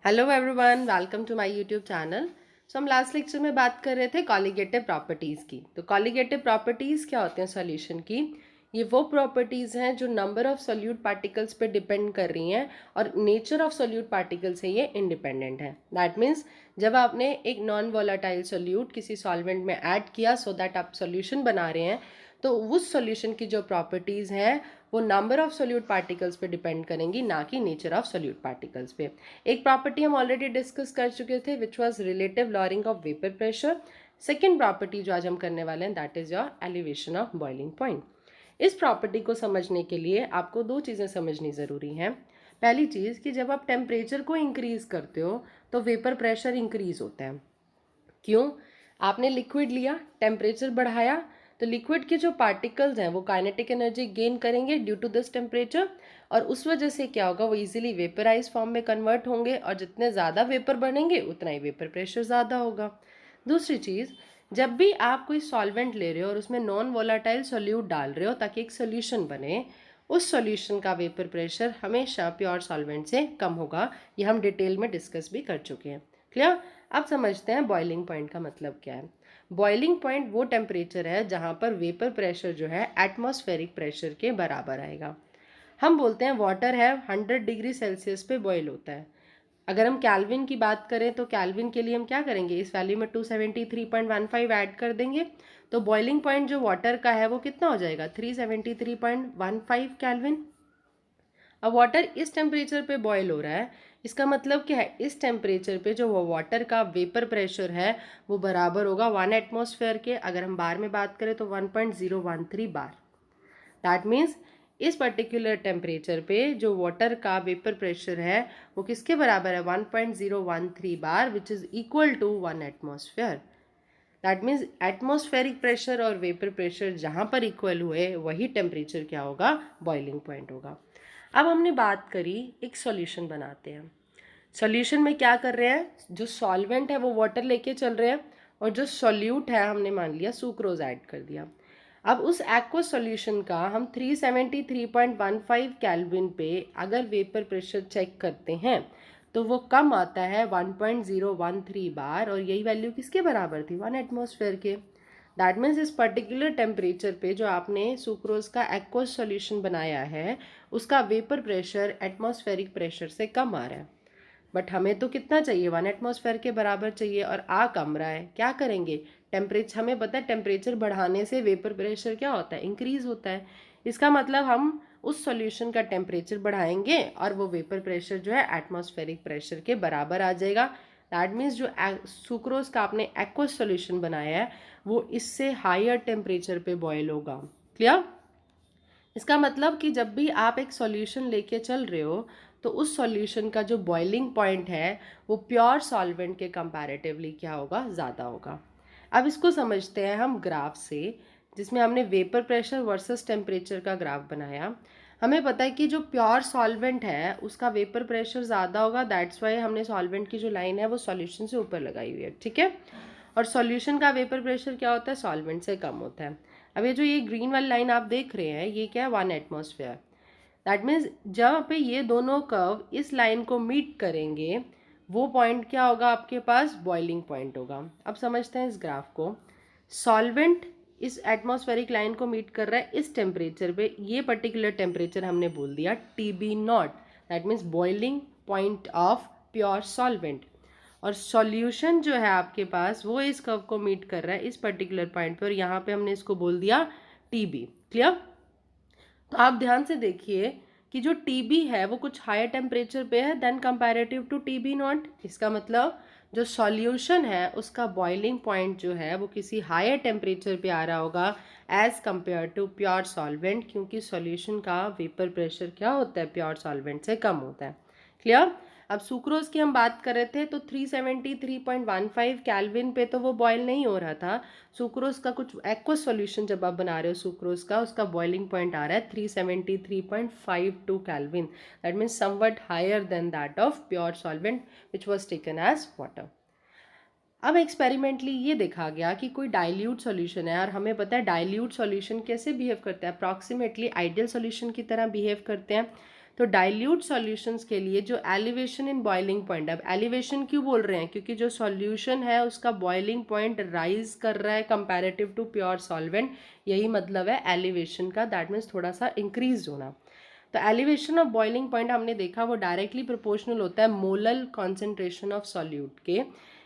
Hello everyone, welcome to my YouTube channel. So हम last lecture में बात कर रहे थे कॉलिगेटिव प्रॉपर्टीज़ की। तो कॉलिगेटिव प्रॉपर्टीज़ क्या होते हैं सॉल्यूशन की? ये वो प्रॉपर्टीज़ हैं जो नंबर ऑफ सोल्यूट पार्टिकल्स पे डिपेंड कर रही हैं और नेचर ऑफ सोल्यूट पार्टिकल से ये इंडिपेंडेंट है। दैट मीन्स जब आपने एक नॉन वोलाटाइल सोल्यूट किसी सॉल्वेंट में ऐड किया सो दैट आप सोल्यूशन बना रहे हैं, तो उस सोल्यूशन की जो प्रॉपर्टीज़ हैं वो नंबर ऑफ सोल्यूट पार्टिकल्स पे डिपेंड करेंगी, ना कि नेचर ऑफ सोल्यूट पार्टिकल्स पे। एक प्रॉपर्टी हम ऑलरेडी डिस्कस कर चुके थे which was relative lowering of vapour pressure. Second property जो आज हम करने वाले हैं that is your elevation of boiling point. इस प्रॉपर्टी को समझने के लिए आपको दो चीज़ें समझनी ज़रूरी हैं। पहली चीज़ कि जब आप टेम्परेचर को इंक्रीज करते हो तो वेपर प्रेशर इंक्रीज होता है। क्यों? आपने लिक्विड लिया, टेम्परेचर बढ़ाया, तो लिक्विड के जो पार्टिकल्स हैं वो काइनेटिक एनर्जी गेन करेंगे ड्यू टू दिस टेम्परेचर, और उस वजह से क्या होगा, वो इजीली वेपराइज फॉर्म में कन्वर्ट होंगे, और जितने ज़्यादा वेपर बनेंगे उतना ही वेपर प्रेशर ज़्यादा होगा। दूसरी चीज़, जब भी आप कोई सॉल्वेंट ले रहे हो और उसमें नॉन वोलाटाइल सोल्यूट डाल रहे हो ताकि एक सोल्यूशन बने, उस सॉल्यूशन का वेपर प्रेशर हमेशा प्योर सॉल्वेंट से कम होगा। ये हम डिटेल में डिस्कस भी कर चुके हैं। क्लियर? अब समझते हैं बॉइलिंग पॉइंट का मतलब क्या है। बॉइलिंग पॉइंट वो टेम्परेचर है जहाँ पर वेपर प्रेशर जो है एटमॉस्फेरिक प्रेशर के बराबर आएगा। हम बोलते हैं वाटर है 100 डिग्री सेल्सियस पे बॉयल होता है। अगर हम कैल्विन की बात करें तो कैल्विन के लिए हम क्या करेंगे, इस वैल्यू में 273.15 ऐड कर देंगे, तो बॉइलिंग पॉइंट जो वाटर का है वो कितना हो जाएगा, 373.15 कैल्विन। अब वाटर इस टेम्परेचर पे बॉयल हो रहा है, इसका मतलब क्या है, इस टेम्परेचर पे जो वाटर का वेपर प्रेशर है वो बराबर होगा 1 एटमॉस्फेयर के। अगर हम बार में बात करें तो 1.013 बार। दैट मीन्स इस पर्टिकुलर टेम्परेचर पे जो वाटर का वेपर प्रेशर है वो किसके बराबर है, 1.013 bar, which is equal to 1 atmosphere. That means atmospheric pressure और वेपर प्रेशर जहाँ पर इक्वल हुए वही टेम्परेचर क्या होगा, बॉइलिंग पॉइंट होगा। अब हमने बात करी, एक सॉल्यूशन बनाते हैं। सॉल्यूशन में क्या कर रहे हैं, जो सॉल्वेंट है वो वाटर लेके चल रहे हैं, और जो सॉल्यूट है हमने मान लिया सुक्रोज ऐड कर दिया। अब उस एक्वस सॉल्यूशन का हम 373.15 केल्विन पे अगर वेपर प्रेशर चेक करते हैं तो वो कम आता है 1.013 बार, और यही वैल्यू किसके बराबर थी, 1 एटमॉस्फेयर के। दैट मीन्स इस पर्टिकुलर टेम्परेचर पे जो आपने सुक्रोज का एक्वस सॉल्यूशन बनाया है उसका वेपर प्रेशर एटमॉस्फेरिक प्रेशर से कम आ रहा है। बट हमें तो कितना चाहिए, 1 एटमॉस्फेयर के बराबर चाहिए, और आ कम रहा है। क्या करेंगे, टेम्परेचर, हमें पता है टेम्परेचर बढ़ाने से वेपर प्रेशर क्या होता है, इंक्रीज होता है। इसका मतलब हम उस सॉल्यूशन का टेम्परेचर बढ़ाएंगे और वो वेपर प्रेशर जो है एटमॉस्फेरिक प्रेशर के बराबर आ जाएगा। दैट मीन्स जो सुक्रोज का आपने एक्वस सॉल्यूशन बनाया है वो इससे हायर टेम्परेचर पे बॉयल होगा। क्लियर? इसका मतलब कि जब भी आप एक सॉल्यूशन लेके चल रहे हो तो उस सॉल्यूशन का जो बॉइलिंग पॉइंट है वो प्योर सॉल्वेंट के कंपैरेटिवली क्या होगा, ज़्यादा होगा। अब इसको समझते हैं हम ग्राफ से, जिसमें हमने वेपर प्रेशर वर्सेस टेम्परेचर का ग्राफ बनाया। हमें पता है कि जो प्योर सॉल्वेंट है उसका वेपर प्रेशर ज़्यादा होगा, दैट्स वाई हमने सॉल्वेंट की जो लाइन है वो सॉल्यूशन से ऊपर लगाई हुई है, ठीक है। और सॉल्यूशन का वेपर प्रेशर क्या होता है, सॉल्वेंट से कम होता है। अब ये जो ये ग्रीन वाली लाइन आप देख रहे हैं ये क्या है, 1 एटमॉस्फेयर। दैट मीन्स जहाँ पे ये दोनों कर्व इस लाइन को मीट करेंगे वो पॉइंट क्या होगा आपके पास, बॉइलिंग पॉइंट होगा। अब समझते हैं इस ग्राफ को। सॉल्वेंट इस एटमॉस्फेरिक लाइन को मीट कर रहा है इस टेम्परेचर पे, ये पर्टिकुलर टेम्परेचर हमने बोल दिया TB0। That means boiling point of pure solvent. और सॉल्यूशन जो है आपके पास वो इस कर्व को मीट कर रहा है इस पर्टिकुलर पॉइंट पे, और यहाँ पे हमने इसको बोल दिया TB। क्लियर? तो आप ध्यान से देखिए कि जो TB है वो कुछ हायर टेम्परेचर पे है देन कंपैरेटिव टू TB0। इसका मतलब जो सॉल्यूशन है उसका बॉइलिंग पॉइंट जो है वो किसी हायर टेम्परेचर पे आ रहा होगा as compare to pure solvent, क्योंकि सॉल्यूशन का वेपर प्रेशर क्या होता है, प्योर सॉल्वेंट से कम होता है। क्लियर? अब सुक्रोज की हम बात कर रहे थे तो 373.15 केल्विन पे तो वो बॉयल नहीं हो रहा था। सुक्रोज का कुछ एक्वस सॉल्यूशन जब आप बना रहे हो सुक्रोज का, उसका बॉइलिंग पॉइंट आ रहा है 373.52 kelvin. That means somewhat higher than that of pure solvent which was taken as water. अब एक्सपेरिमेंटली ये देखा गया कि कोई डाइल्यूट सॉल्यूशन है, और हमें पता है डाइल्यूट सॉल्यूशन कैसे बिहेव करता है, अप्रॉक्सीमेटली आइडियल सॉल्यूशन की तरह बिहेव करते हैं। तो डाइल्यूट सॉल्यूशंस के लिए जो एलिवेशन इन बॉइलिंग पॉइंट, अब एलिवेशन क्यों बोल रहे हैं, क्योंकि जो सॉल्यूशन है उसका बॉइलिंग पॉइंट राइज कर रहा है कंपैरेटिव टू प्योर सॉल्वेंट, यही मतलब है एलिवेशन का, दैट मीन्स थोड़ा सा इंक्रीज होना। तो एलिवेशन ऑफ बॉइलिंग पॉइंट हमने देखा वो डायरेक्टली प्रोपोर्शनल होता है मोलल कॉन्सेंट्रेशन ऑफ सॉल्यूट के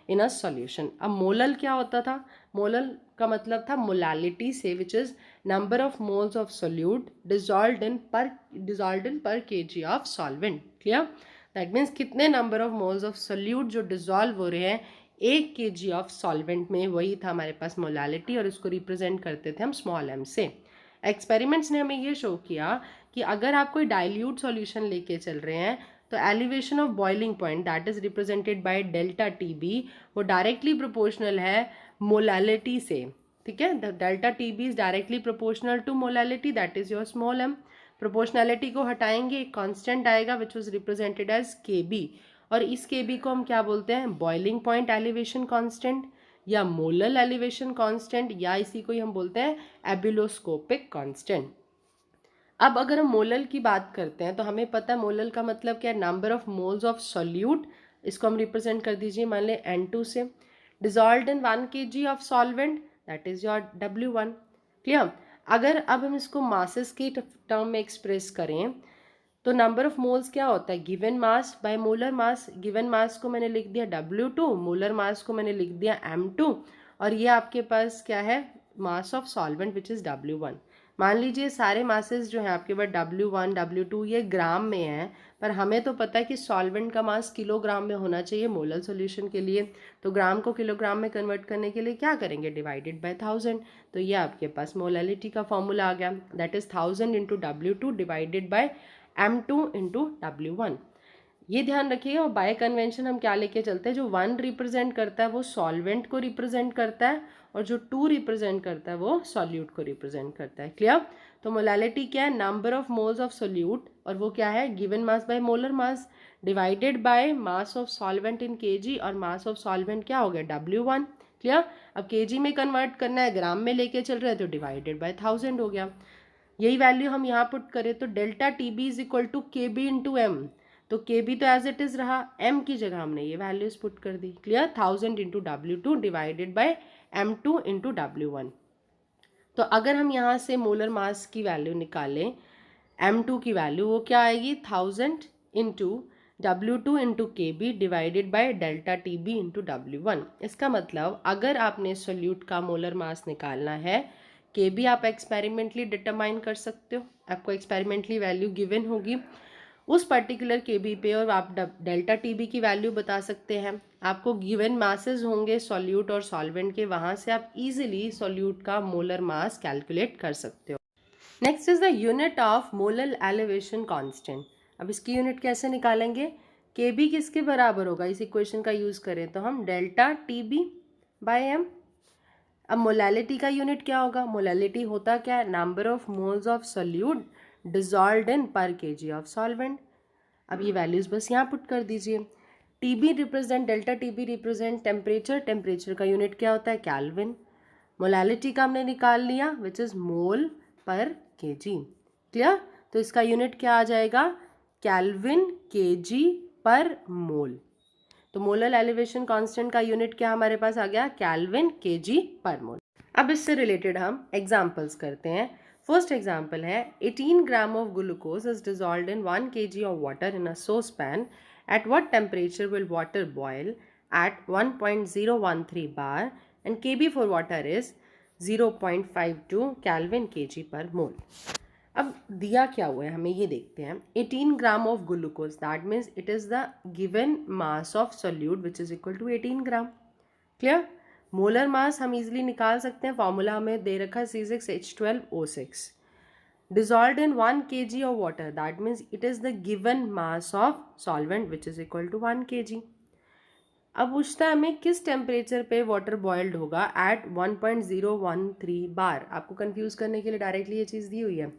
इन अ सॉल्यूशन। अब मोलल क्या होता था, मोलल का मतलब था मोलालिटी से, which is number of moles of solute dissolved in per KG of solvent. Clear, that means कितने number of moles of solute जो डिजॉल्व हो रहे हैं 1 kg ऑफ सॉल्वेंट में, वही था हमारे पास मोलालिटी, और इसको रिप्रेजेंट करते थे हम स्मॉल m से। एक्सपेरिमेंट्स ने हमें ये शो किया कि अगर आप कोई डाइल्यूट सॉल्यूशन लेके चल रहे हैं तो elevation of boiling point that is represented by delta T B, वो डायरेक्टली प्रोपोर्शनल है मोलालिटी से। ठीक है, the delta T B is directly proportional to molality, that is your small M. Proportionality को हटाएंगे, एक कांस्टेंट आएगा which was represented as K B, और इस के बी को हम क्या बोलते हैं, बॉइलिंग पॉइंट एलिवेशन कांस्टेंट या मोलल एलिवेशन कांस्टेंट, या इसी को ही हम बोलते हैं एबिलोस्कोपिक कांस्टेंट। अब अगर हम मोलल की बात करते हैं तो हमें पता है मोलल का मतलब क्या है, number of moles of solute, इसको हम रिप्रेजेंट कर दीजिए मान लें N2 से, dissolved in 1 kg of solvent, that is your W1। Clear, अगर अब हम इसको मासेस के टर्म में एक्सप्रेस करें तो नंबर ऑफ मोल्स क्या होता है, given mass by molar mass. Given mass को मैंने लिख दिया W2, मोलर मास को मैंने लिख दिया M2, और ये आपके पास क्या है, मास of solvent which is W1। मान लीजिए सारे मासेस जो हैं आपके पास W1 W2 ये ग्राम में हैं, पर हमें तो पता है कि सॉल्वेंट का मास किलोग्राम में होना चाहिए मोलर सॉल्यूशन के लिए, तो ग्राम को किलोग्राम में कन्वर्ट करने के लिए क्या करेंगे, डिवाइडेड बाय 1000। तो ये आपके पास मोलैलिटी का फॉर्मूला आ गया, that is 1000 into W2 divided by M2 into W1। ये ध्यान रखिएगा, और बाय कन्वेंशन हम क्या लेके चलते हैं, जो 1 रिप्रेजेंट करता है वो सॉल्वेंट को रिप्रेजेंट करता है, और जो 2 रिप्रेजेंट करता है वो सॉल्यूट को रिप्रेजेंट करता है। क्लियर, तो मोलालिटी क्या है, number of moles of solute, और वो क्या है, given mass by molar mass divided by mass of solvent in KG, और मास ऑफ सॉल्वेंट क्या हो गया, W1। क्लियर, अब केजी में कन्वर्ट करना है, ग्राम में लेके चल रहे हैं तो डिवाइडेड बाय 1000 हो गया। यही वैल्यू हम यहाँ पुट करें तो delta T B is equal to K B into M, तो के बी तो एज इट इज रहा, एम की जगह हमने ये वैल्यूज पुट कर दी। Clear, 1000 into W2 divided by M2 into W1। तो अगर हम यहाँ से मोलर मास की वैल्यू निकालें, M2 की वैल्यू वो क्या आएगी, 1000 into W2 into K B divided by delta T B into W1। इसका मतलब अगर आपने सोल्यूट का मोलर मास निकालना है, के बी आप एक्सपेरिमेंटली डिटरमाइन कर सकते हो, आपको एक्सपेरिमेंटली वैल्यू गिवन होगी उस पर्टिकुलर के बी पे, और आप डेल्टा टी बी की वैल्यू बता सकते हैं। आपको गिवन मासेस होंगे सॉल्यूट और सॉल्वेंट के, वहाँ से आप इजीली सॉल्यूट का मोलर मास कैलकुलेट कर सकते हो। Next is the unit of molar elevation constant. अब इसकी यूनिट कैसे निकालेंगे, के बी किसके बराबर होगा, इस इक्वेशन का यूज़ करें तो हम delta T B by M. अब मोलैलिटी का यूनिट क्या होगा, मोलैलिटी होता क्या है, number of moles of solute dissolved in per KG of solvent. अब ये वैल्यूज बस यहाँ पुट कर दीजिए। TB represent, delta TB represent temperature, temperature का यूनिट क्या होता है, केल्विन। मोलैलिटी का हमने निकाल लिया विच इज मोल पर केजी। क्लियर, तो इसका यूनिट क्या आ जाएगा, केल्विन केजी पर मोल। तो मोलर एलिवेशन कांस्टेंट का यूनिट क्या हमारे पास आ गया, केल्विन केजी पर मोल। अब इससे रिलेटेड हम एग्जांपल्स करते हैं। फर्स्ट एग्जांपल है 18 gram of glucose is dissolved in 1 kg of water in a saucepan, at what temperature will water boil, at 1.013 bar, and Kb for water is 0.52 kelvin kg per mole. अब दिया क्या हुआ है हमें ये देखते हैं, 18 gram of glucose, that means it is the given mass of solute which is equal to 18 gram. Clear, molar mass हम इजीली निकाल सकते हैं, फॉर्मूला हमें दे रखा है C6H12O6। Dissolved in 1 kg of water, that means it is the given mass of solvent which is equal to 1 kg। अब पूछता है हमें किस टेम्परेचर पे वाटर बॉइल्ड होगा, एट 1.013 बार। आपको कंफ्यूज करने के लिए डायरेक्टली ये चीज़ दी हुई है।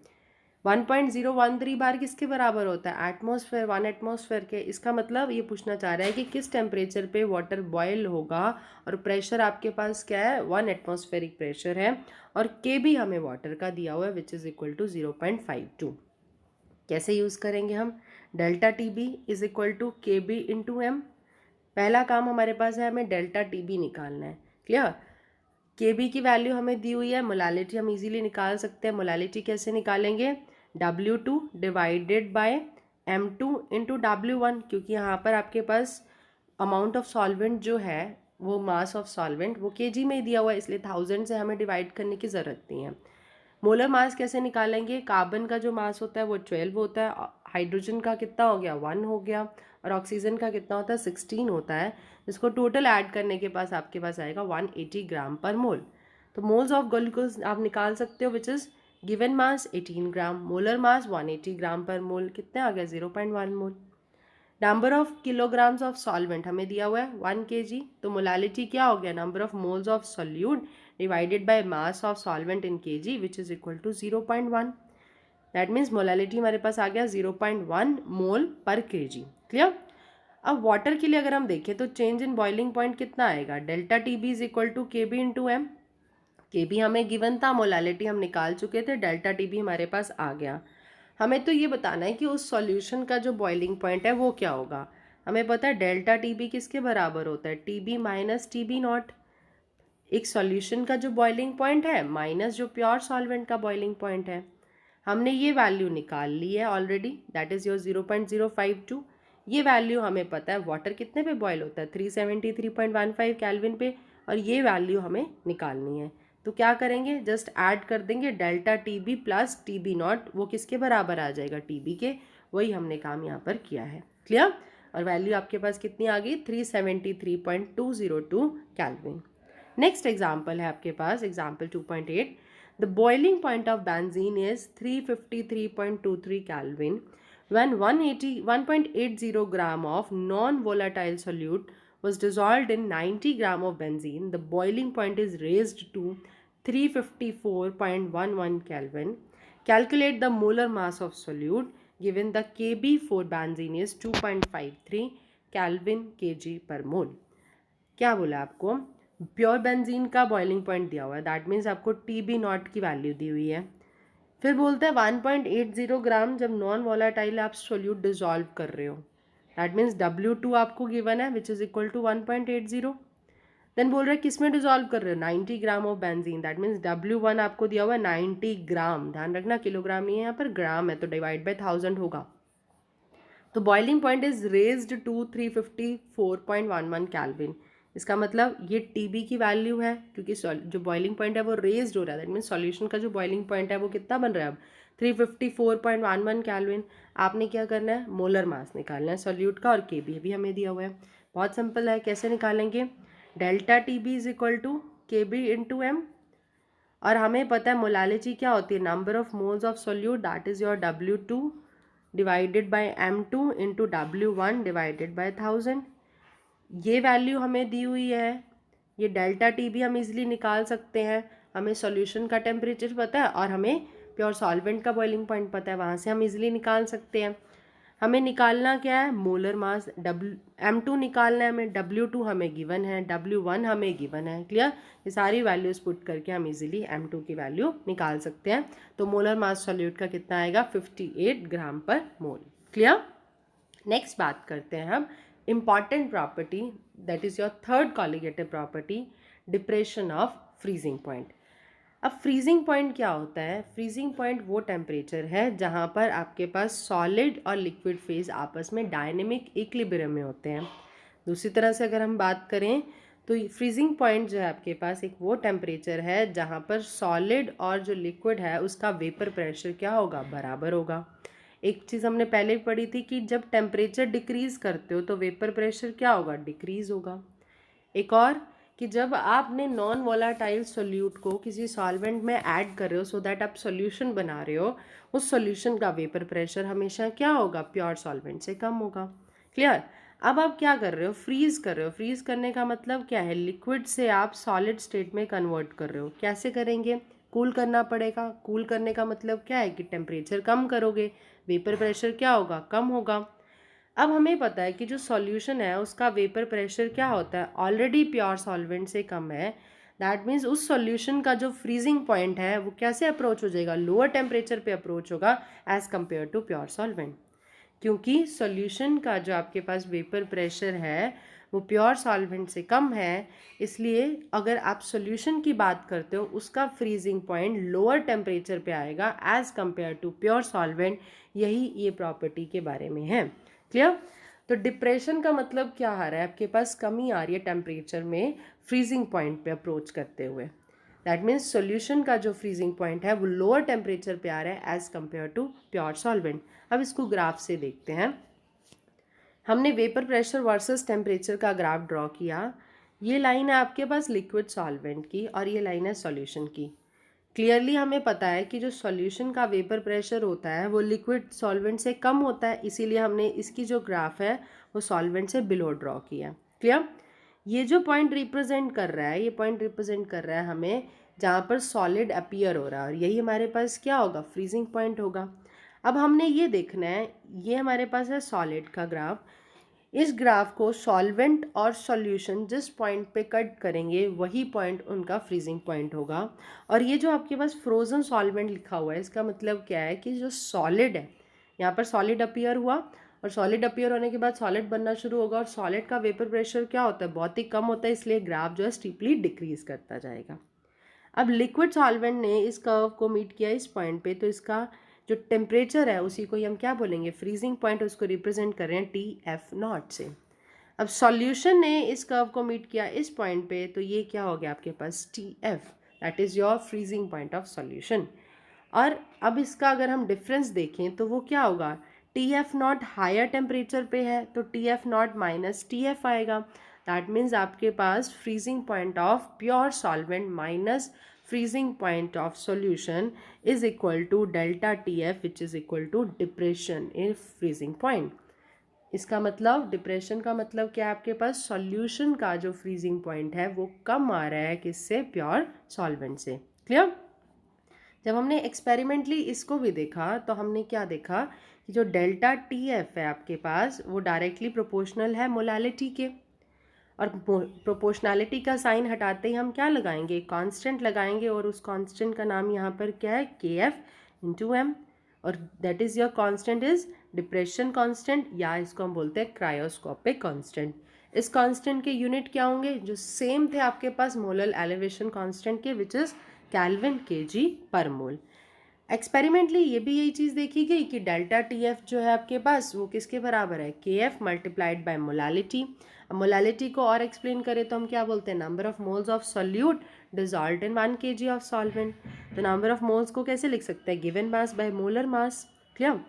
1.013 बार किसके बराबर होता है, एटमॉस्फेयर, 1 एटमॉस्फेयर के। इसका मतलब ये पूछना चाह रहा है कि किस टेम्परेचर पे वाटर बॉयल होगा, और प्रेशर आपके पास क्या है, 1 एटमॉस्फेरिक प्रेशर है, और के भी हमें वाटर का दिया हुआ है विच इज़ इक्वल टू 0.52 कैसे यूज़ करेंगे हम? Delta T B is equal to K B into M. पहला काम हमारे पास है, हमें डेल्टा टी बी निकालना है। क्लियर? के बी की वैल्यू हमें दी हुई है, मोलालिटी हम इजीली निकाल सकते हैं। मोलालिटी कैसे निकालेंगे? W2 divided by M2 into W1, क्योंकि यहाँ पर आपके पास अमाउंट ऑफ सॉल्वेंट जो है वो मास ऑफ सॉल्वेंट वो केजी में ही दिया हुआ है, इसलिए 1000 से हमें डिवाइड करने की ज़रूरत नहीं है। मोलर मास कैसे निकालेंगे? कार्बन का जो मास होता है वो 12 होता है, हाइड्रोजन का कितना हो गया? 1 हो गया, और ऑक्सीजन का कितना होता है? 16 होता है। इसको टोटल ऐड करने के पास आपके पास आएगा 180 ग्राम पर मोल। तो मोल्स ऑफ ग्लूकोज आप निकाल सकते हो, which is given mass 18 gram, molar mass 180 gram per mole, कितने आ गया? 0.1 mole. Number of kilograms of solvent हमें दिया हुआ है 1 kg, तो मोलालिटी क्या हो गया? Number of moles of solute divided by mass of solvent in kg which is equal to 0.1। That means molality हमारे पास आ गया 0.1 मोल पर kg। क्लियर? अब वाटर के लिए अगर हम देखें तो चेंज इन बॉइलिंग पॉइंट कितना आएगा? Delta T B is equal to K B into M. K B हमें गिवन था, मोलालिटी हम निकाल चुके थे, डेल्टा टी बी हमारे पास आ गया। हमें तो ये बताना है कि उस सॉल्यूशन का जो बॉइलिंग पॉइंट है वो क्या होगा। हमें पता है डेल्टा टी बी किसके बराबर होता है? T B minus T B naught. एक सॉल्यूशन का जो बॉइलिंग पॉइंट है माइनस जो प्योर सॉल्वेंट का बॉइलिंग पॉइंट है। हमने ये वैल्यू निकाल ली है ऑलरेडी, दैट इज़ योर 0.052। ये वैल्यू हमें पता है वाटर कितने पे बॉयल होता है? 373.15 केल्विन पे, और ये वैल्यू हमें निकालनी है। तो क्या करेंगे? जस्ट ऐड कर देंगे delta T B plus T B naught, वो किसके बराबर आ जाएगा? टी बी के। वही हमने काम यहाँ पर किया है। क्लियर? और वैल्यू आपके पास कितनी आ गई? 373.202 केल्विन। नेक्स्ट एग्जाम्पल है आपके पास, example 2.8। The boiling point of benzene is 353.23 Kelvin when 180 gram of non-volatile solute was dissolved in 90 gram of benzene. The boiling point is raised to 354.11 Kelvin. Calculate the molar mass of solute given the Kb for benzene is 2.53 Kelvin kg per mole. क्या बोला आपको? Pure benzene का boiling point दिया हुआ है, that means आपको T B naught की value दी हुई है। फिर बोलते हैं 1.80 ग्राम जब नॉन वॉलाटाइल आप सोल्यूट डिजॉल्व कर रहे हो, दैट मीन्स W2 आपको गिवन है which is equal to 1.80। Then बोल रहे हैं किस में डिजॉल्व कर रहे हो? 90 gram of benzene, that means W1 आपको दिया हुआ है 90 ग्राम। ध्यान रखना किलोग्राम नहीं है यहाँ पर, ग्राम है, तो डिवाइड बाई 1000 होगा। तो boiling point is raised to 354.11 kelvin. इसका मतलब ये टीबी की वैल्यू है, क्योंकि जो बॉइलिंग पॉइंट है वो रेज्ड हो रहा है, दैट मीन्स सॉल्यूशन का जो बॉइलिंग पॉइंट है वो कितना बन रहा है अब? 354.11 केल्विन। आपने क्या करना है? मोलर मास निकालना है सॉल्यूट का, और के बी भी हमें दिया हुआ है। बहुत सिंपल है, कैसे निकालेंगे? Delta T B is equal to K B into M, और हमें पता है मोलालिटी क्या होती है? Number of moles of solute, that is your W2 divided by M2 into W1 divided by 1000। ये वैल्यू हमें दी हुई है। ये डेल्टा टी भी हम इजीली निकाल सकते हैं। हमें सॉल्यूशन का टेम्परेचर पता है और हमें प्योर सॉल्वेंट का बॉइलिंग पॉइंट पता है, वहाँ से हम इजीली निकाल सकते हैं। हमें निकालना क्या है? Molar mass. M2 निकालना है हमें, W2 हमें गिवन है, W1 हमें गिवन है। क्लियर? ये सारी वैल्यूज पुट करके हम इजीली M2 की वैल्यू निकाल सकते हैं। तो मोलर मास सॉल्यूट का कितना आएगा? 58 ग्राम पर मोल। क्लियर? नेक्स्ट बात करते हैं हम important property, that is your third colligative property, depression of freezing point। अब फ्रीजिंग पॉइंट क्या होता है? फ्रीजिंग पॉइंट वो टेम्परेचर है जहाँ पर आपके पास सॉलिड और लिक्विड फेज आपस में डायनेमिक इक्विलिब्रियम में होते हैं। दूसरी तरह से अगर हम बात करें तो फ्रीजिंग पॉइंट जो है आपके पास एक वो टेम्परेचर है जहाँ पर सॉलिड और जो लिक्विड है उसका वेपर प्रेशर क्या होगा? बराबर होगा। एक चीज़ हमने पहले भी पढ़ी थी कि जब टेम्परेचर डिक्रीज़ करते हो तो वेपर प्रेशर क्या होगा? डिक्रीज़ होगा। एक और कि जब आपने नॉन वोलाटाइल सोल्यूट को किसी सॉल्वेंट में ऐड कर रहे हो सो दैट आप सोल्यूशन बना रहे हो, उस सोल्यूशन का वेपर प्रेशर हमेशा क्या होगा? प्योर सॉल्वेंट से कम होगा। क्लियर? अब आप क्या कर रहे हो? फ्रीज कर रहे हो। फ्रीज करने का मतलब क्या है? लिक्विड से आप सॉलिड स्टेट में कन्वर्ट कर रहे हो। कैसे करेंगे? कूल करना पड़ेगा। कूल करने का मतलब क्या है? कि टेम्परेचर कम करोगे, वेपर प्रेशर क्या होगा? कम होगा। अब हमें पता है कि जो सॉल्यूशन है उसका वेपर प्रेशर क्या होता है? ऑलरेडी प्योर सॉल्वेंट से कम है, दैट मीन्स उस सॉल्यूशन का जो फ्रीजिंग पॉइंट है वो कैसे अप्रोच हो जाएगा, लोअर टेम्परेचर पे अप्रोच होगा as compare to pure solvent. क्योंकि सॉल्यूशन का जो आपके पास वेपर प्रेशर है वो प्योर सॉल्वेंट से कम है, इसलिए अगर आप सॉल्यूशन की बात करते हो उसका फ्रीजिंग पॉइंट लोअर टेम्परेचर पे आएगा as compare to pure solvent. यही ये प्रॉपर्टी के बारे में है। क्लियर? तो डिप्रेशन का मतलब क्या आ रहा है, आपके पास कमी आ रही है टेम्परेचर में फ्रीजिंग पॉइंट पे अप्रोच करते हुए। दैट मीन्स सॉल्यूशन का जो फ्रीजिंग पॉइंट है वो लोअर टेम्परेचर पे आ रहा है as compare to pure solvent. अब इसको ग्राफ से देखते हैं। हमने वेपर प्रेशर वर्सेस टेम्परेचर का ग्राफ ड्रॉ किया। ये लाइन है आपके पास लिक्विड सॉल्वेंट की और ये लाइन है सॉल्यूशन की। क्लियरली हमें पता है कि जो सॉल्यूशन का वेपर प्रेशर होता है वो लिक्विड सॉल्वेंट से कम होता है, इसीलिए हमने इसकी जो ग्राफ है वो सॉल्वेंट से बिलो ड्रॉ किया। क्लियर? ये जो पॉइंट रिप्रेजेंट कर रहा है, ये पॉइंट रिप्रेजेंट कर रहा है हमें जहाँ पर सॉलिड अपीयर हो रहा है, और यही हमारे पास क्या होगा, फ्रीजिंग पॉइंट होगा। अब हमने ये देखना है, ये हमारे पास है सॉलिड का ग्राफ। इस ग्राफ को सॉल्वेंट और सॉल्यूशन जिस पॉइंट पे कट करेंगे वही पॉइंट उनका फ्रीजिंग पॉइंट होगा। और ये जो आपके पास फ्रोजन सॉल्वेंट लिखा हुआ है, इसका मतलब क्या है कि जो सॉलिड है, यहाँ पर सॉलिड अपीयर हुआ और सॉलिड अपीयर होने के बाद सॉलिड बनना शुरू होगा, और सॉलिड का वेपर प्रेशर क्या होता है, बहुत ही कम होता है, इसलिए ग्राफ जो है स्टीपली डिक्रीज करता जाएगा। अब लिक्विड सॉल्वेंट ने इस कर्व को मीट किया इस पॉइंट पे, तो इसका जो टेम्परेचर है उसी को ही हम क्या बोलेंगे, फ्रीजिंग पॉइंट, उसको रिप्रेजेंट कर रहे हैं TF0 से। अब सॉल्यूशन ने इस कर्व को मीट किया इस पॉइंट पे, तो ये क्या हो गया आपके पास TF, that is your freezing point of solution. और अब इसका अगर हम डिफरेंस देखें तो वो क्या होगा, TF0 हायर टेम्परेचर पे है तो TF0 माइनस TF आएगा। दैट मीन्स आपके पास freezing point of pure solvent minus freezing point of solution is equal to delta TF which is equal to depression in freezing point। इसका मतलब depression का मतलब क्या है, आपके पास सॉल्यूशन का जो फ्रीजिंग पॉइंट है वो कम आ रहा है किससे, प्योर सॉल्वेंट से। क्लियर? जब हमने एक्सपेरिमेंटली इसको भी देखा तो हमने क्या देखा कि जो डेल्टा TF है आपके पास वो डायरेक्टली प्रोपोर्शनल है मोलालिटी के, और प्रोपोर्शनैलिटी का साइन हटाते ही हम क्या लगाएंगे, कांस्टेंट लगाएंगे, और उस कांस्टेंट का नाम यहाँ पर क्या है, KF/m, और that is your constant is depression constant, या इसको हम बोलते हैं क्रायोस्कोपिक कांस्टेंट। इस कांस्टेंट के यूनिट क्या होंगे, जो सेम थे आपके पास मोलर एलिवेशन कांस्टेंट के, विच इज़ केल्विन kg पर मोल। एक्सपेरिमेंटली ये भी यही चीज़ देखी गई कि डेल्टा TF जो है आपके पास वो किसके बराबर है, KF मल्टीप्लाइड बाय मोलालिटी। अब मोलालिटी को और एक्सप्लेन करें तो हम क्या बोलते हैं, number of moles of solute dissolved in 1 kg of solvent. तो नंबर ऑफ मोल्स को कैसे लिख सकते हैं, given mass by molar mass. Clear?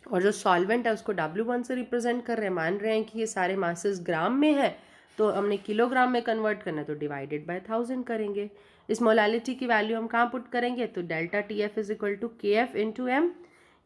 और जो सॉल्वेंट है उसको W1 से रिप्रेजेंट कर रहे हैं, मान रहे हैं कि ये सारे मासेस ग्राम में है, तो हमने किलोग्राम में कन्वर्ट करना है तो डिवाइडेड बाय 1000 करेंगे। इस मोलालिटी की वैल्यू हम कहाँ पुट करेंगे, तो delta TF is equal to KF/m।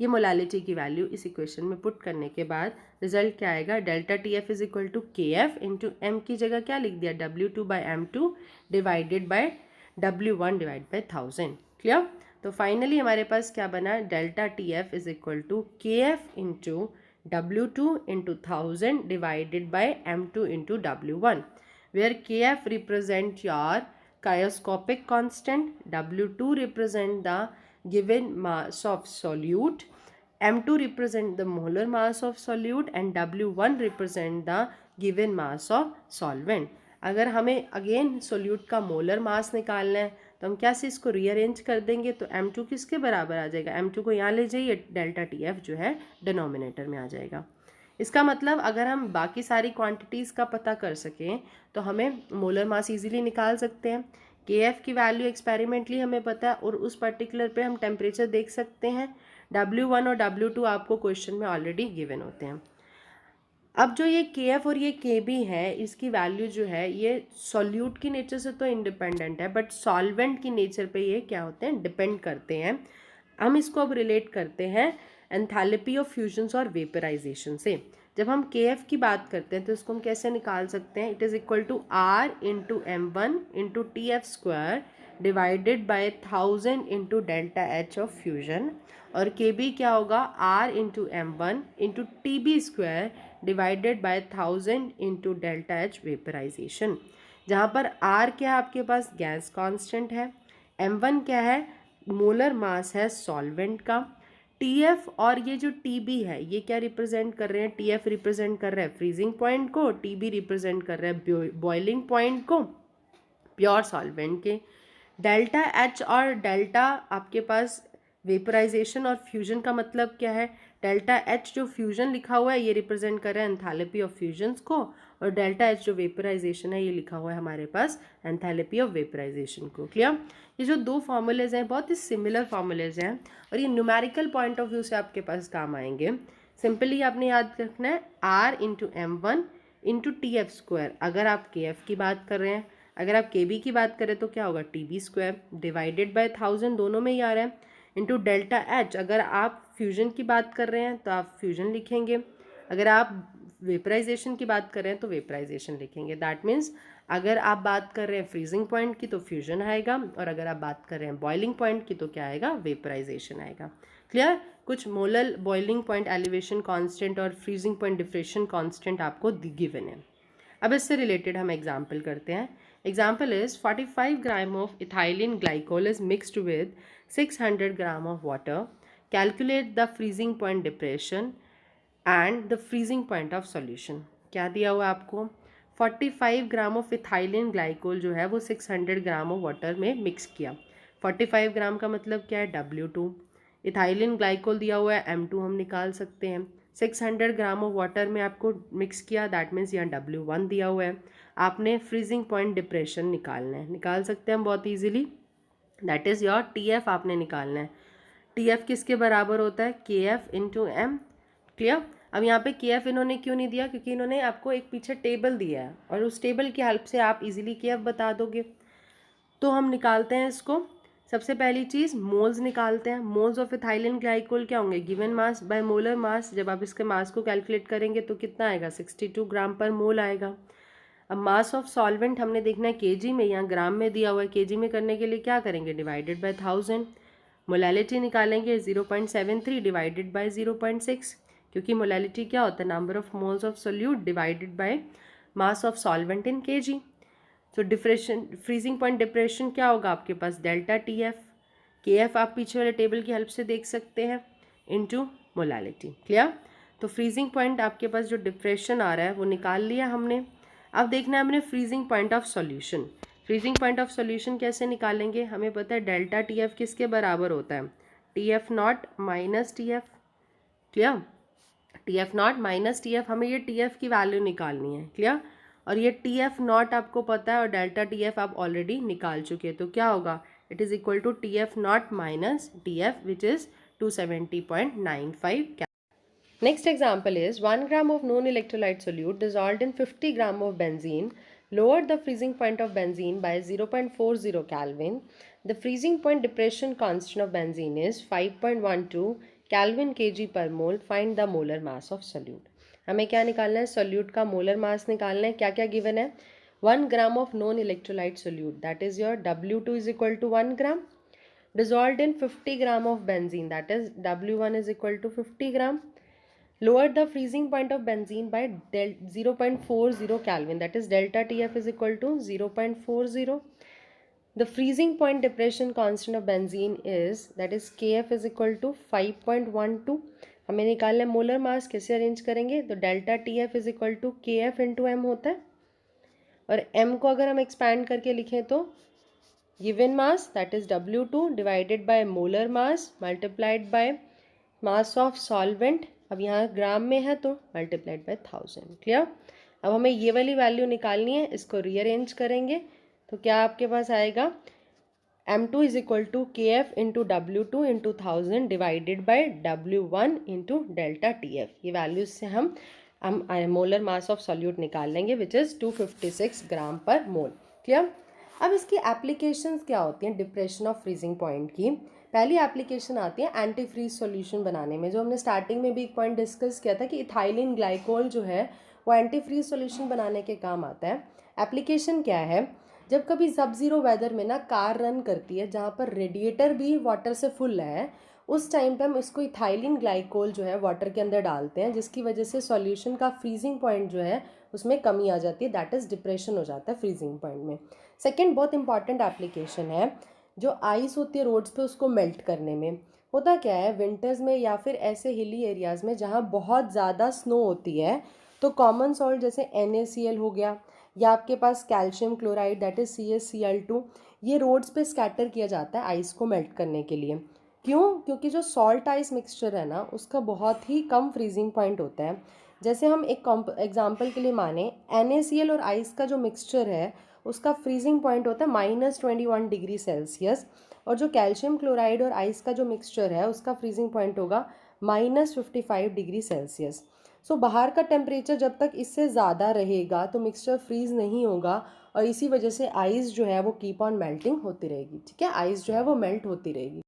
ये मोलालिटी की वैल्यू इस इक्वेशन में पुट करने के बाद रिजल्ट क्या आएगा, delta TF is equal to KF/m की जगह क्या लिख दिया, W2/m2 divided by W1 divide by 1000। Clear? तो फाइनली हमारे पास क्या बना, delta TF is equal to KF into W2 into 1000 divided by M2 into W1, where KF represent your cryoscopic constant, W2 represent the given mass of solute, M2 represent the molar mass of solute and W1 represent the given mass of solvent। अगर हमें again solute का molar mass निकालना है तो हम क्या से इसको रीअरेंज कर देंगे, तो M2 किसके बराबर आ जाएगा, M2 को यहाँ ले जाइए, डेल्टा TF जो है डिनोमिनेटर में आ जाएगा। इसका मतलब अगर हम बाकी सारी क्वांटिटीज़ का पता कर सकें तो हमें मोलर मास इजीली निकाल सकते हैं। KF की वैल्यू एक्सपेरिमेंटली हमें पता है और उस पर्टिकुलर पे हम टेम्परेचर देख सकते हैं। W1 और W2 आपको क्वेश्चन में ऑलरेडी गिवन होते हैं। अब जो ये KF और ये KB है, इसकी वैल्यू जो है ये सॉल्यूट की नेचर से तो इंडिपेंडेंट है, बट सॉल्वेंट की नेचर पे ये क्या होते हैं, डिपेंड करते हैं। हम इसको अब रिलेट करते हैं एंथैल्पी ऑफ फ्यूजन्स और वेपराइजेशन से। जब हम KF की बात करते हैं तो इसको हम कैसे निकाल सकते हैं, it is equal to R into M1 into TF² divided by 1000 into delta H of fusion, और KB क्या होगा, R into M1 into TB² divided by 1000 into delta H vaporisation. जहाँ पर R क्या है आपके पास, गैस कांस्टेंट है, M1 क्या है, मोलर मास है सॉल्वेंट का, TF और ये जो TB है ये क्या रिप्रेजेंट कर रहे हैं, TF रिप्रेजेंट कर रहा है फ्रीजिंग पॉइंट को, TB रिप्रेजेंट कर रहा है बॉइलिंग पॉइंट को प्योर सॉल्वेंट के। डेल्टा H और डेल्टा आपके पास वेपराइजेशन और फ्यूजन का मतलब क्या है, डेल्टा H जो फ्यूजन लिखा हुआ है ये रिप्रेजेंट कर रहा है एंथैल्पी ऑफ फ्यूजन्स को, और डेल्टा H जो वेपराइजेशन है ये लिखा हुआ है हमारे पास एंथैल्पी ऑफ वेपराइजेशन को। क्लियर। ये जो दो फॉर्मूलेज हैं बहुत ही सिमिलर फॉर्मूलेज हैं और ये न्यूमेरिकल पॉइंट ऑफ व्यू से आपके पास काम आएंगे। सिंपली आपने याद रखना है R into M1 into TF²। अगर आप KF की बात कर रहे हैं, अगर आप KB की बात करें तो क्या होगा, TB² डिवाइडेड बाय 1000, दोनों में ही आ रहा है, इंटू डेल्टा H। अगर आप फ्यूजन की बात कर रहे हैं तो आप फ्यूजन लिखेंगे, अगर आप वेपराइजेशन की बात कर रहे हैं तो वेपराइजेशन लिखेंगे। दैट मीन्स अगर आप बात कर रहे हैं फ्रीजिंग पॉइंट की तो फ्यूजन आएगा, और अगर आप बात कर रहे हैं बॉइलिंग पॉइंट की तो क्या आएगा, वेपराइजेशन आएगा। क्लियर। कुछ molar boiling point elevation constant और फ्रीजिंग पॉइंट डिफ्रेशन कांस्टेंट आपको गिवन है। अब इससे रिलेटेड हम एग्जाम्पल करते हैं। Example is 45 gram of ethylene glycol is mixed with 600 gram of water. Calculate the freezing point depression and the freezing point of solution. क्या दिया हुआ है आपको, 45 ग्राम ऑफ इथाइलिन ग्लाइकोल जो है वो 600 ग्राम ऑफ वाटर में मिक्स किया। 45 ग्राम का मतलब क्या है, W2। इथाइलिन ग्लाइकोल दिया हुआ है M2 हम निकाल सकते हैं। 600 ग्राम ऑफ वाटर में आपको मिक्स किया, दैट मीन्स यहाँ W1 दिया हुआ है। आपने फ्रीजिंग पॉइंट डिप्रेशन निकालना है, निकाल सकते हैं हम बहुत easily, that is your TF आपने निकालना है। TF किसके बराबर होता है, KF इंटू M। क्लियर। अब यहाँ पे KF इन्होंने क्यों नहीं दिया, क्योंकि इन्होंने आपको एक पीछे टेबल दिया है और उस टेबल की हेल्प से आप इजीली KF बता दोगे। तो हम निकालते हैं इसको। सबसे पहली चीज़ मोल्स निकालते हैं। मोल्स ऑफ इथाइलिन ग्लाइकोल क्या होंगे, given mass by molar mass. जब आप इसके मास को कैलकुलेट करेंगे तो कितना आएगा, 62 ग्राम पर मोल आएगा। अब मास ऑफ सॉल्वेंट हमने देखना है केजी में, यहाँ ग्राम में दिया हुआ है। केजी में करने के लिए क्या करेंगे, डिवाइडेड बाय 1000। मोलैलिटी निकालेंगे 0.73 डिवाइडेड बाय 0.6, क्योंकि मोलैलिटी क्या होता है, number of moles of solute divided by mass of solvent in KG. तो डिफ्रेशन फ्रीजिंग पॉइंट डिप्रेशन क्या होगा आपके पास, डेल्टा TF। KF आप पीछे वाले टेबल की हेल्प से देख सकते हैं, इनटू मोलैलिटी। क्लियर। तो फ्रीजिंग पॉइंट आपके पास जो डिप्रेशन आ रहा है वो निकाल लिया हमने। अब देखना है हमने freezing point of solution. Freezing point of solution कैसे निकालेंगे, हमें पता है डेल्टा TF किसके बराबर होता है, TF0 minus TF। Clear. TF0 minus TF, हमें ये TF की वैल्यू निकालनी है। क्लियर। और ये TF0 आपको पता है और डेल्टा TF आप ऑलरेडी निकाल चुके हैं, तो क्या होगा, it is equal to TF0 minus TF which is 270.95। Next example is 1 gram of known electrolyte solute dissolved in 50 gram of benzene lowered the freezing point of benzene by 0.40 Kelvin. The freezing point depression constant of benzene is 5.12 Kelvin kg per mole. Find the molar mass of solute. हमें क्या निकालना है, solute का molar mass निकालना है। क्या क्या given है, 1 gram of non electrolyte solute, that is your W2 is equal to 1 gram, dissolved in 50 gram of benzene, that is W1 is equal to 50 gram. Lowered the freezing point of benzene by 0.40 Kelvin, that is delta TF is equal to 0.40. The freezing point depression constant of benzene is, that is KF is equal to 5.12. हमें निकालना है molar mass, कैसे arrange करेंगे, तो delta TF is equal to KF into M होता है, और M को अगर हम एक्सपैंड करके लिखें तो given mass that is W2 divided by molar mass multiplied by mass of solvent. अब यहाँ ग्राम में है तो मल्टीप्लाइड बाय 1000। क्लियर। अब हमें ये वाली वैल्यू निकालनी है, इसको रीअरेंज करेंगे तो क्या आपके पास आएगा, M2 is equal to KF into W2 into 1000 divided by W1 into delta TF। ये वैल्यूज से हम मोलर मास ऑफ सॉल्यूट निकाल लेंगे which is 256 gram per mole. Clear. अब इसकी एप्लीकेशंस क्या होती हैं डिप्रेशन ऑफ फ्रीजिंग पॉइंट की। पहली एप्लीकेशन आती है एंटी फ्रीज सॉल्यूशन बनाने में, जो हमने स्टार्टिंग में भी एक पॉइंट डिस्कस किया था कि इथाइलिन ग्लाइकोल जो है वो एंटी फ्रीज सॉल्यूशन बनाने के काम आता है। एप्लीकेशन क्या है, जब कभी सब ज़ीरो वेदर में ना कार रन करती है जहाँ पर रेडिएटर भी वाटर से फुल है, उस टाइम पे हम इसको इथाइलिन ग्लाइकोल जो है वाटर के अंदर डालते हैं, जिसकी वजह से सॉल्यूशन का फ्रीजिंग पॉइंट जो है उसमें कमी आ जाती है, दैट इज़ डिप्रेशन हो जाता है फ्रीजिंग पॉइंट में। सेकेंड बहुत इंपॉर्टेंट एप्लीकेशन है जो आइस होती है रोड्स पे उसको मेल्ट करने में। होता क्या है, विंटर्स में या फिर ऐसे हिली एरियाज़ में जहाँ बहुत ज़्यादा स्नो होती है, तो कॉमन सॉल्ट जैसे NaCl हो गया या आपके पास calcium chloride that is CaCl2, ये रोड्स पे स्कैटर किया जाता है आइस को मेल्ट करने के लिए। क्यों? क्योंकि जो सॉल्ट आइस मिक्सचर है ना, उसका बहुत ही कम फ्रीजिंग पॉइंट होता है। जैसे हम एक एग्जांपल के लिए माने, NaCl और आइस का जो मिक्सचर है उसका फ्रीजिंग पॉइंट होता है -21 डिग्री सेल्सियस, और जो कैल्शियम क्लोराइड और आइस का जो मिक्सचर है उसका फ्रीजिंग पॉइंट होगा -55 डिग्री सेल्सियस। सो बाहर का टेम्परेचर जब तक इससे ज़्यादा रहेगा तो मिक्सचर फ्रीज नहीं होगा, और इसी वजह से आइस जो है वो कीप ऑन मेल्टिंग होती रहेगी। ठीक है, आइस जो है वो मेल्ट होती रहेगी।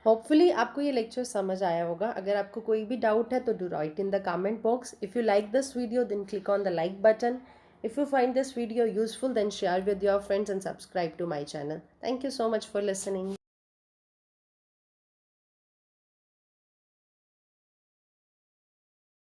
होपफुली आपको ये लेक्चर समझ आया होगा। अगर आपको कोई भी डाउट है तो do write in the comment box. If you like this video then click on the like button. If you find this video useful then share with your friends and subscribe to my channel. Thank you so much for listening.